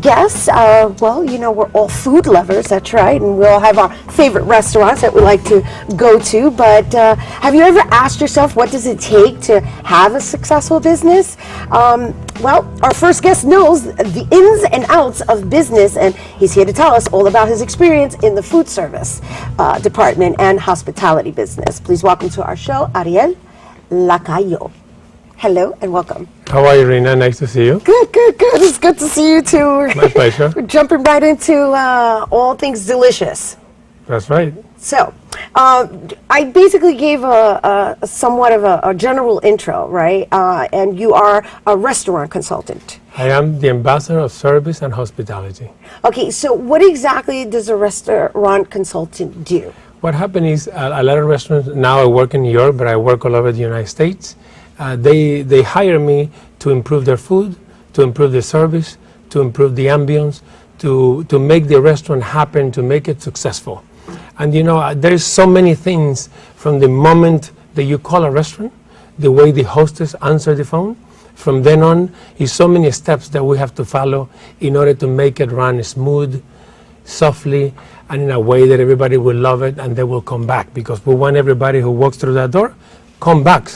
guest, well, you know, we're all food lovers, that's right, and we all have our favorite restaurants that we like to go to, but have you ever asked yourself, what does it take to have a successful business? Well, our first guest knows the ins and outs of business, and he's here to tell us all about his experience in the food service department and hospitality business. Please welcome to our show, Ariel Lacayo. Hello and welcome. How are you, Rina? Nice to see you. Good. It's good to see you too. My pleasure. We're jumping right into all things delicious. That's right. So, I basically gave a somewhat of a general intro, right? And you are a restaurant consultant. I am the ambassador of service and hospitality. Okay, so what exactly does a restaurant consultant do? What happened is a lot of restaurants, now I work in New York, but I work all over the United States. They hire me to improve their food, to improve the service, to improve the ambience, to make the restaurant happen, to make it successful. And you know, there's so many things from the moment that you call a restaurant, the way the hostess answers the phone. From then on, is so many steps that we have to follow in order to make it run smooth, softly, and in a way that everybody will love it and they will come back, because we want everybody who walks through that door come back.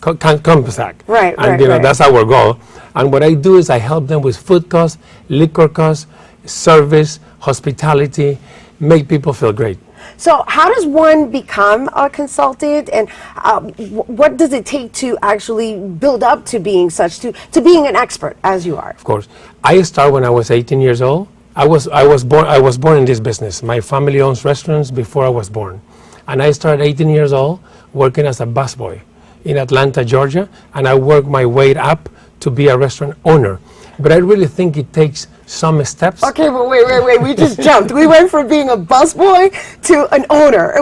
Right, and you know, that's our goal. And what I do is I help them with food costs, liquor costs, service, hospitality, make people feel great. So how does one become a consultant, and what does it take to actually build up to being to being an expert as you are? Of course. I started when I was 18 years old. I was born in this business. My family owns restaurants before I was born. And I started 18 years old working as a busboy in Atlanta, Georgia, and I worked my way up to be a restaurant owner. But I really think it takes some steps. Okay, but wait, we just jumped. We went from being a busboy to an owner.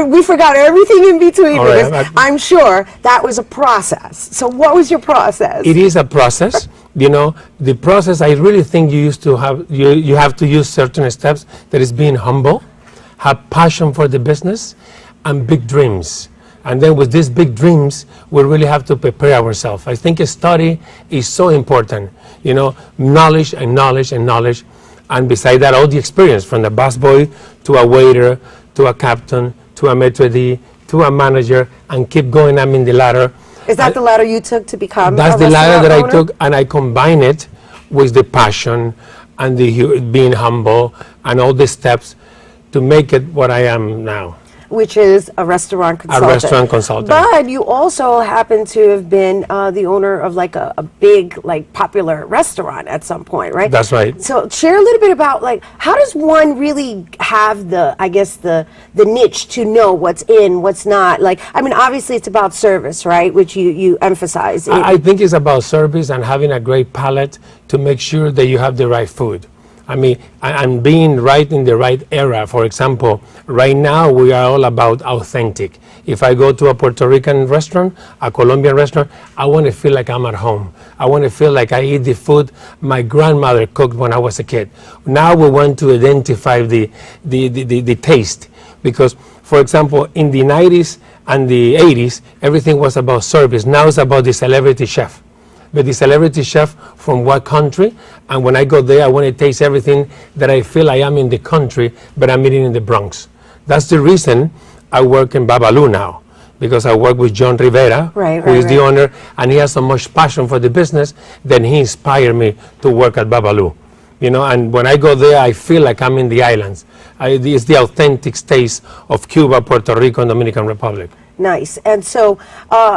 We forgot everything in between. Right, I'm sure that was a process. So what was your process? It is a process. You know, the process, I really think you have to use certain steps. That is being humble, have passion for the business, and big dreams. And then with these big dreams, we really have to prepare ourselves. I think a study is so important. You know, knowledge and knowledge and knowledge. And beside that, all the experience, from the busboy to a waiter, to a captain, to a maitre d', to a manager, and keep going up in the ladder. Is that the ladder you took to become That's a the ladder that owner? I took, and I combine it with the passion and the being humble and all the steps to make it what I am now. Which is a restaurant consultant. A restaurant consultant. But you also happen to have been the owner of like a big, like popular restaurant at some point, right? That's right. So share a little bit about like, how does one really have the niche to know what's in, what's not? Like, I mean, obviously it's about service, right? Which you emphasize. I think it's about service and having a great palate to make sure that you have the right food. I mean, and being right in the right era. For example, right now we are all about authentic. If I go to a Puerto Rican restaurant, a Colombian restaurant, I want to feel like I'm at home. I want to feel like I eat the food my grandmother cooked when I was a kid. Now we want to identify the taste, because, for example, in the 90s and the 80s, everything was about service. Now it's about the celebrity chef. But the celebrity chef from what country? And when I go there, I want to taste everything that I feel I am in the country, but I'm eating in the Bronx. That's the reason I work in Babalu now, because I work with John Rivera, who is the owner, and he has so much passion for the business that he inspired me to work at Babalu. You know, and when I go there, I feel like I'm in the islands. It's the authentic taste of Cuba, Puerto Rico, and Dominican Republic. Nice. And so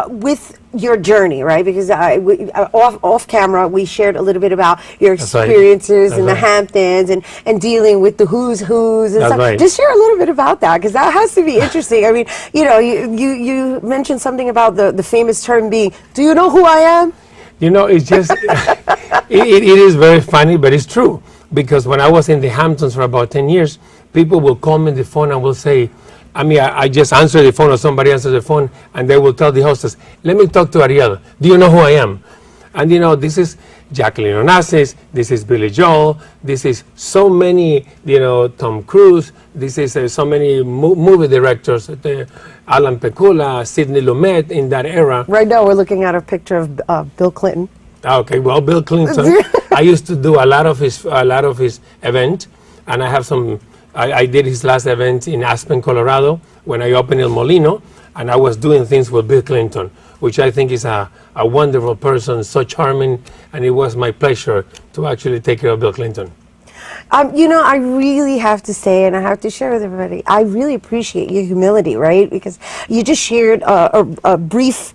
with your journey, right, because off camera we shared a little bit about your experiences in the Hamptons and dealing with the who's and stuff. Right. Just share a little bit about that, because that has to be interesting. I mean, you know, you mentioned something about the famous term being, do you know who I am? You know, it's just, it is very funny, but it's true. Because when I was in the Hamptons for about 10 years, people will call me on the phone and will say, I just answer the phone, or somebody answers the phone, and they will tell the hostess, let me talk to Ariel. Do you know who I am? And you know, this is Jacqueline Onassis, this is Billy Joel, this is so many, you know, Tom Cruise, this is so many movie directors, Alan Pecula, Sidney Lumet in that era. Right now we're looking at a picture of Bill Clinton. Okay, well, Bill Clinton, I used to do a lot of his event, and I have some. I did his last event in Aspen, Colorado, when I opened El Molino, and I was doing things with Bill Clinton, which I think is a wonderful person, so charming, and it was my pleasure to actually take care of Bill Clinton. You know, I really have to say, and I have to share with everybody, I really appreciate your humility, right? Because you just shared a brief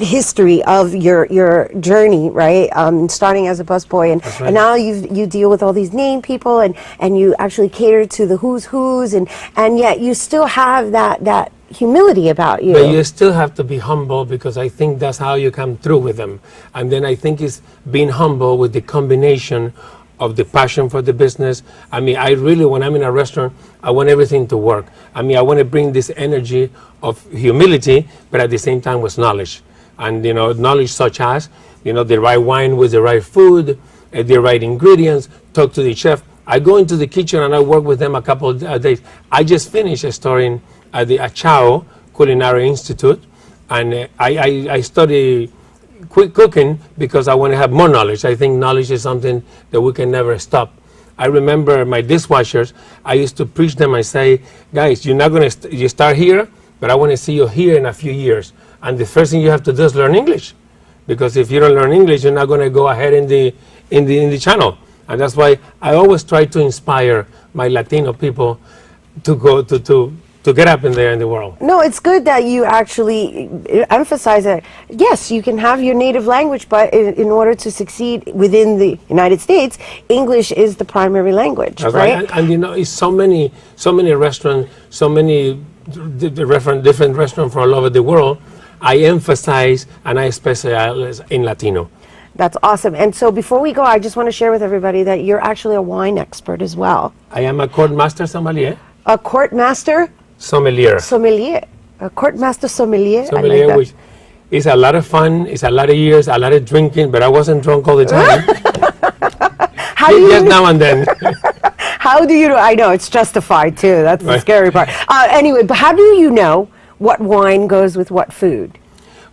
history of your journey, right? Starting as a busboy, Right. and now you deal with all these name people, and you actually cater to the who's, and yet you still have that humility about you. But you still have to be humble, because I think that's how you come through with them. And then I think it's being humble with the combination of the passion for the business. I mean, I really, when I'm in a restaurant, I want everything to work. I mean, I want to bring this energy of humility, but at the same time with knowledge. And, you know, knowledge such as, you know, the right wine with the right food, the right ingredients, talk to the chef. I go into the kitchen and I work with them a couple of days. I just finished studying at the Achao Culinary Institute, and I study quick cooking because I want to have more knowledge. I think knowledge is something that we can never stop. I remember my dishwashers, I used to preach them and say, guys, you're not going to, you start here, but I want to see you here in a few years. And the first thing you have to do is learn English. Because if you don't learn English, you're not going to go ahead in the channel. And that's why I always try to inspire my Latino people to go to get up in there in the world. No, it's good that you actually emphasize that, yes, you can have your native language, but in order to succeed within the United States, English is the primary language, That's right? And you know, it's so many restaurants, so many different restaurants from all over the world. I emphasize and I specialize in Latino. That's awesome. And so before we go, I just want to share with everybody that you're actually a wine expert as well. I am a court master sommelier. A court master? Sommelier. Sommelier. A court master sommelier? Sommelier, I like which is a lot of fun, it's a lot of years, a lot of drinking, but I wasn't drunk all the time. How do you Just now and then. How do you know? I know, it's justified too. That's the Right. scary part. Anyway, but how do you know what wine goes with what food?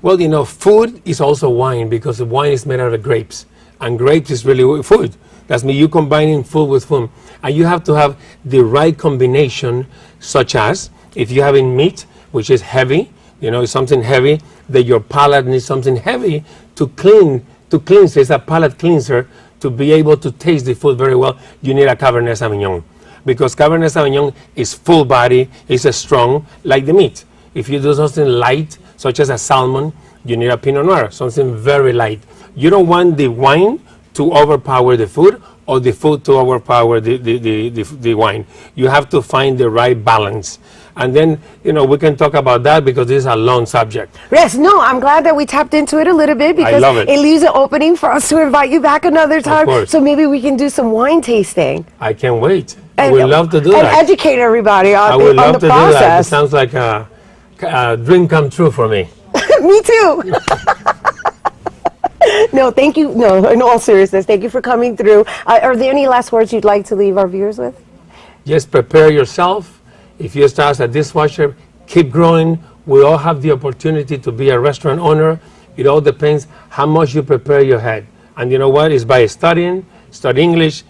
Well, you know, food is also wine, because the wine is made out of grapes, and grapes is really food. That's me, you combining food with food. And you have to have the right combination, such as if you're having meat, which is heavy, you know, something heavy, that your palate needs something heavy to cleanse. It's a palate cleanser to be able to taste the food very well. You need a Cabernet Sauvignon, because Cabernet Sauvignon is full body, it's strong, like the meat. If you do something light, such as a salmon, you need a Pinot Noir, something very light. You don't want the wine to overpower the food, or the food to overpower the wine. You have to find the right balance. And then, you know, we can talk about that, because this is a long subject. Yes, no, I'm glad that we tapped into it a little bit, because love it. leaves an opening for us to invite you back another time. course. So maybe we can do some wine tasting. I can't wait. I would love to do and that. And educate everybody I on, would on love the to do that. It process. sounds like a dream come true for me. Me too. No, thank you. No, in all seriousness, thank you for coming through. Are there any last words you'd like to leave our viewers with? Just prepare yourself. If you start as a dishwasher, keep growing. We all have the opportunity to be a restaurant owner. It all depends how much you prepare your head. And you know what? It's by study English.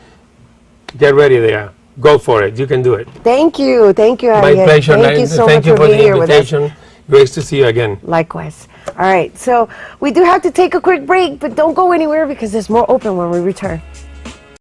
Get ready there. Go for it. You can do it. Thank you. Thank you, My Ariel. pleasure. Thank you so much you for being the here with us. invitation. Great to see you again. Likewise. All right, so we do have to take a quick break, but don't go anywhere, because there's more open when we return.